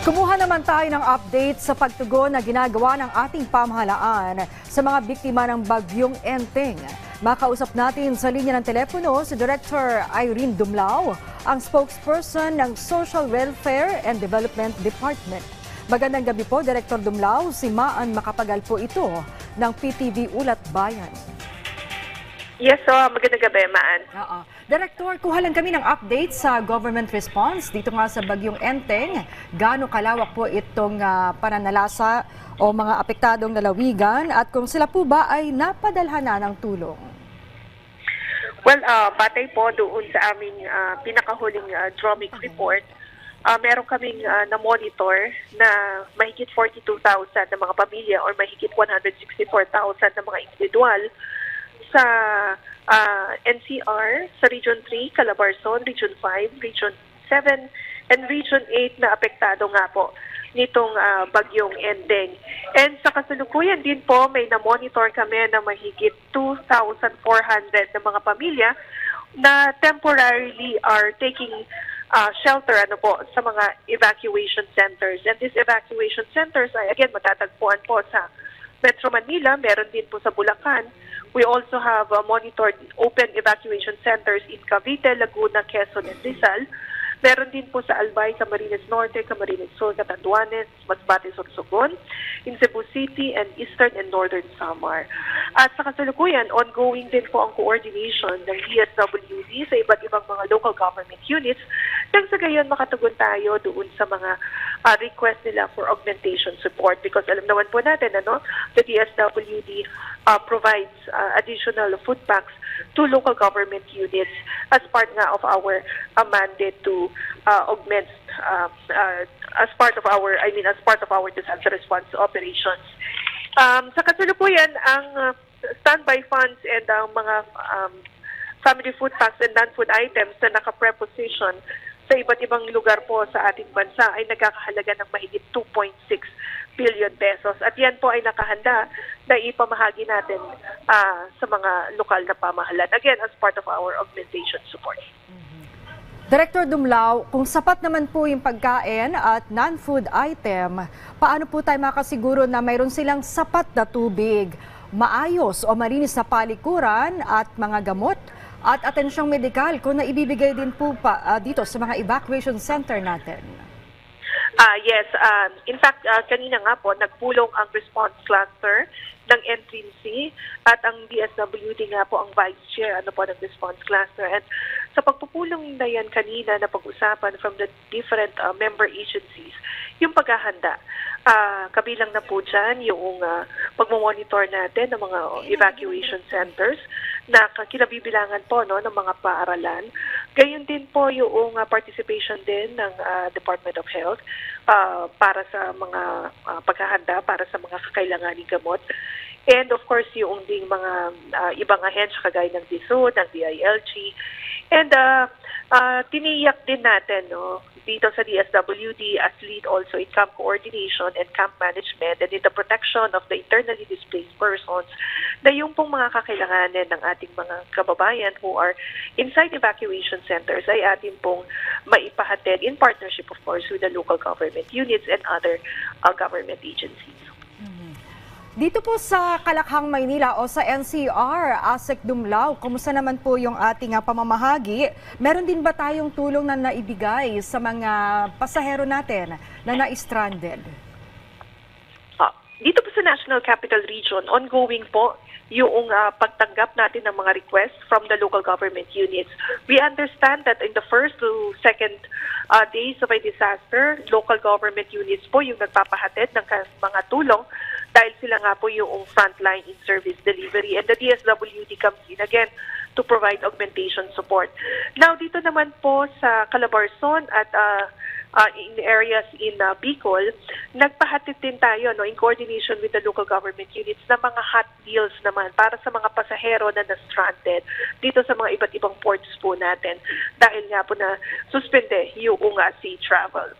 Kumuha naman tayo ng update sa pagtugon na ginagawa ng ating pamahalaan sa mga biktima ng bagyong Enteng. Makausap natin sa linya ng telepono si Director Irene Dumlao, ang spokesperson ng Social Welfare and Development Department. Magandang gabi po, Director Dumlao. Si Maan Makapagal po ito ng PTV Ulat Bayan. Yes, magandang gabi, Maan. Director, kuha lang kami ng update sa government response dito nga sa bagyong Enteng. Gaano kalawak po itong pananalasa o mga apektadong lalawigan at kung sila po ba ay napadalhan na ng tulong? Well, batay po doon sa aming pinakahuling DROMIC report, meron kaming na-monitor na mahigit 42,000 na mga pamilya or mahigit 164,000 na mga individual sa NCR, sa Region 3, Calabarzon, Region 5, Region 7, and Region 8 na apektado nga po nitong bagyong Enteng. And sa kasalukuyan din po, may na-monitor kami na mahigit 2,400 na mga pamilya na temporarily are taking shelter sa mga evacuation centers. And these evacuation centers ay again matatagpuan po sa Metro Manila, meron din po sa Bulacan. We also have monitored open evacuation centers in Cavite, Laguna, Quezon, and Rizal. Meron din po sa Albay, Camarines Norte, Camarines Sur, Catanduanes, Masbate, Sorsogon, in Cebu City, and Eastern and Northern Samar. At sa kasalukuyan, ongoing din po ang coordination ng DSWD sa iba't ibang mga local government units nang sa gayon makatugon tayo doon sa mga request nila for augmentation support because alam naman po natin, the DSWD provides additional food packs to local government units as part nga of our mandate to augment as part of our disaster response operations. Sa kasalukuyan, ang standby funds and ang mga family food packs and non-food items na naka-preposition sa iba't ibang lugar po sa ating bansa ay nagkakahalaga ng mahigit 2.6 billion pesos. At yan po ay nakahanda na ipamahagi natin sa mga lokal na pamahalaan. Again, as part of our augmentation support. Director Dumlao, kung sapat naman po yung pagkain at non-food item, paano po tayo makasiguro na mayroon silang sapat na tubig, maayos o malinis na palikuran at mga gamot at atensyong medikal kung naibibigay din po dito sa mga evacuation center natin? Yes. In fact, kanina nga po, nagpulong ang response cluster ng NTNC at ang DSWD nga po ang vice chair ng response cluster. And sa pagpupulong na yan kanina na pag-usapan from the different member agencies, yung paghahanda. Kabilang na po dyan yung pagmamonitor natin ng mga evacuation centers na kinabibilangan po ng mga paaralan. Gayon din po yung participation din ng Department of Health para sa mga paghahanda, para sa mga kakailanganing gamot. And of course, yung ding mga ibang ahensya kagaya ng DSUD, ng DILG. And tiniyak din natin dito sa DSWD as lead also in camp coordination and camp management and in the protection of the internally displaced persons na yung pong mga kakailanganin ng ating mga kababayan who are inside evacuation centers ay ating pong maipahatid in partnership of course with the local government units and other government agencies. Dito po sa Kalakhang, Maynila o sa NCR, Asek Dumlao, kumusta naman po yung ating pamamahagi? Meron din ba tayong tulong na naibigay sa mga pasahero natin na na-stranded? Dito po sa National Capital Region, ongoing po yung pagtanggap natin ng mga requests from the local government units. We understand that in the first to second days of a disaster, local government units po yung nagpapahatid ng mga tulong dahil sila nga po yung frontline in service delivery. And the DSWD comes in again to provide augmentation support. Now, dito naman po sa Calabarzon at in areas in Bicol, nagpahatid din tayo in coordination with the local government units na mga hot deals naman para sa mga pasahero na na-stranded dito sa mga iba't ibang ports po natin dahil nga po na suspende yung sea travel.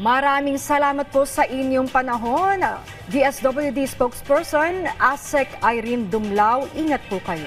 Maraming salamat po sa inyong panahon. DSWD spokesperson Asek Irene Dumlao, ingat po kayo.